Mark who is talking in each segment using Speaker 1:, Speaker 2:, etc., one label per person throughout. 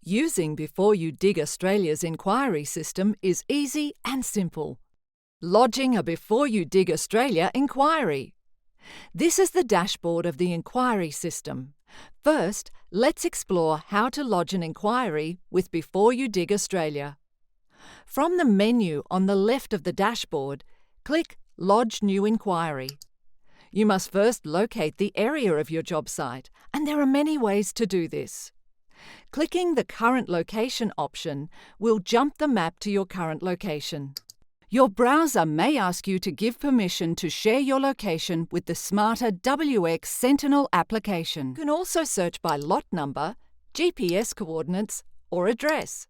Speaker 1: Using Before You Dig Australia's enquiry system is easy and simple. Lodging a Before You Dig Australia enquiry. This is the dashboard of the enquiry system. First, let's explore how to lodge an enquiry with Before You Dig Australia. From the menu on the left of the dashboard, click Lodge New Enquiry. You must first locate the area of your job site, and there are many ways to do this. Clicking the Current Location option will jump the map to your current location. Your browser may ask you to give permission to share your location with the smarter WX Sentinel application. You can also search by lot number, GPS coordinates, or address.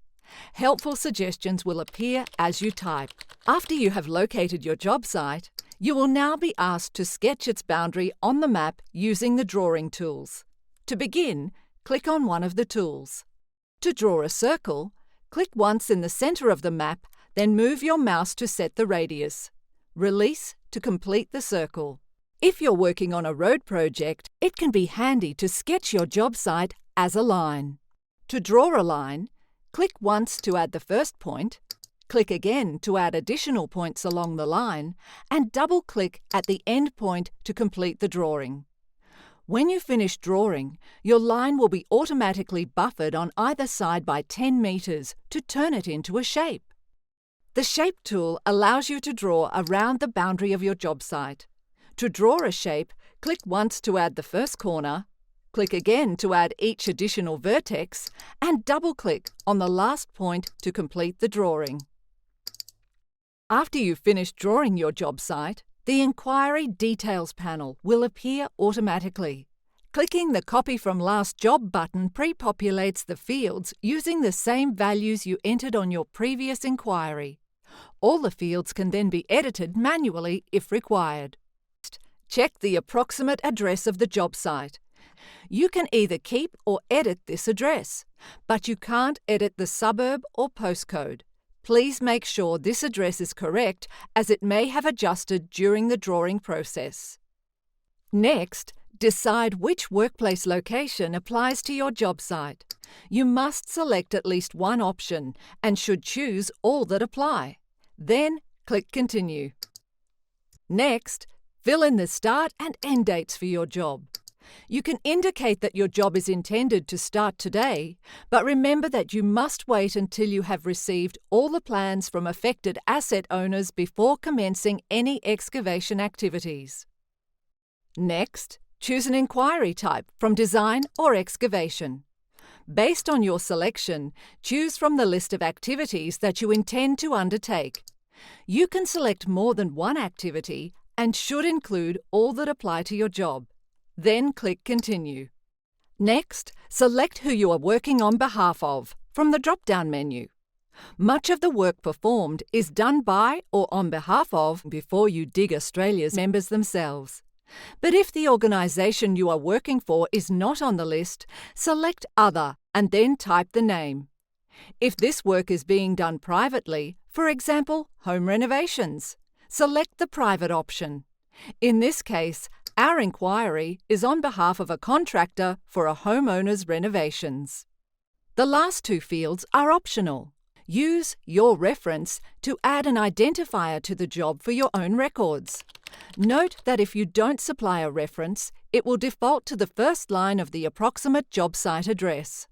Speaker 1: Helpful suggestions will appear as you type. After you have located your job site, you will now be asked to sketch its boundary on the map using the drawing tools. To begin, click on one of the tools. To draw a circle, click once in the center of the map, then move your mouse to set the radius. Release to complete the circle. If you're working on a road project, it can be handy to sketch your job site as a line. To draw a line, click once to add the first point, click again to add additional points along the line, and double-click at the end point to complete the drawing. When you finish drawing, your line will be automatically buffered on either side by 10 meters to turn it into a shape. The Shape tool allows you to draw around the boundary of your job site. To draw a shape, click once to add the first corner, click again to add each additional vertex, and double-click on the last point to complete the drawing. After you've finished drawing your job site, the Enquiry Details panel will appear automatically. Clicking the Copy from Last Job button prepopulates the fields using the same values you entered on your previous enquiry. All the fields can then be edited manually if required. Check the approximate address of the job site. You can either keep or edit this address, but you can't edit the suburb or postcode. Please make sure this address is correct, as it may have adjusted during the drawing process. Next, decide which workplace location applies to your job site. You must select at least one option and should choose all that apply. Then, click Continue. Next, fill in the start and end dates for your job. You can indicate that your job is intended to start today, but remember that you must wait until you have received all the plans from affected asset owners before commencing any excavation activities. Next, choose an enquiry type from design or excavation. Based on your selection, choose from the list of activities that you intend to undertake. You can select more than one activity and should include all that apply to your job. Then click Continue. Next, select who you are working on behalf of from the drop-down menu. Much of the work performed is done by or on behalf of Before You Dig Australia's members themselves. But if the organisation you are working for is not on the list, select Other and then type the name. If this work is being done privately, for example, home renovations, select the private option. In this case, our enquiry is on behalf of a contractor for a homeowner's renovations. The last two fields are optional. Use your reference to add an identifier to the job for your own records. Note that if you don't supply a reference, it will default to the first line of the approximate job site address.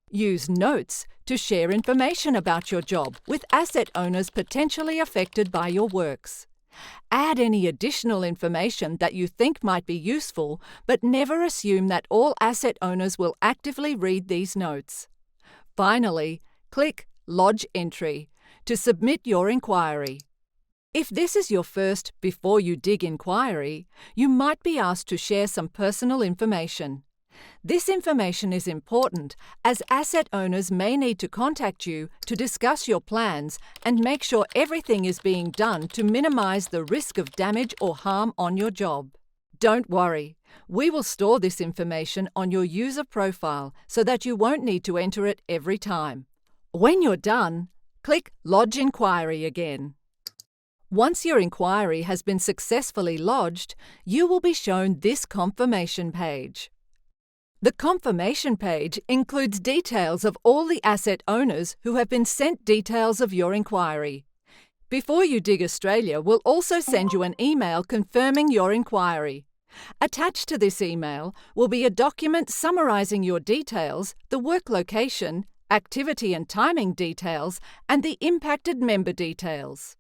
Speaker 1: Use Notes to share information about your job with asset owners potentially affected by your works. Add any additional information that you think might be useful, but never assume that all asset owners will actively read these notes. Finally, click Lodge Entry to submit your enquiry. If this is your first Before You Dig enquiry, you might be asked to share some personal information. This information is important as asset owners may need to contact you to discuss your plans and make sure everything is being done to minimize the risk of damage or harm on your job. Don't worry, we will store this information on your user profile so that you won't need to enter it every time. When you're done, click Lodge Enquiry again. Once your enquiry has been successfully lodged, you will be shown this confirmation page. The confirmation page includes details of all the asset owners who have been sent details of your inquiry. Before You Dig Australia will also send you an email confirming your inquiry. Attached to this email will be a document summarising your details, the work location, activity and timing details, and the impacted member details.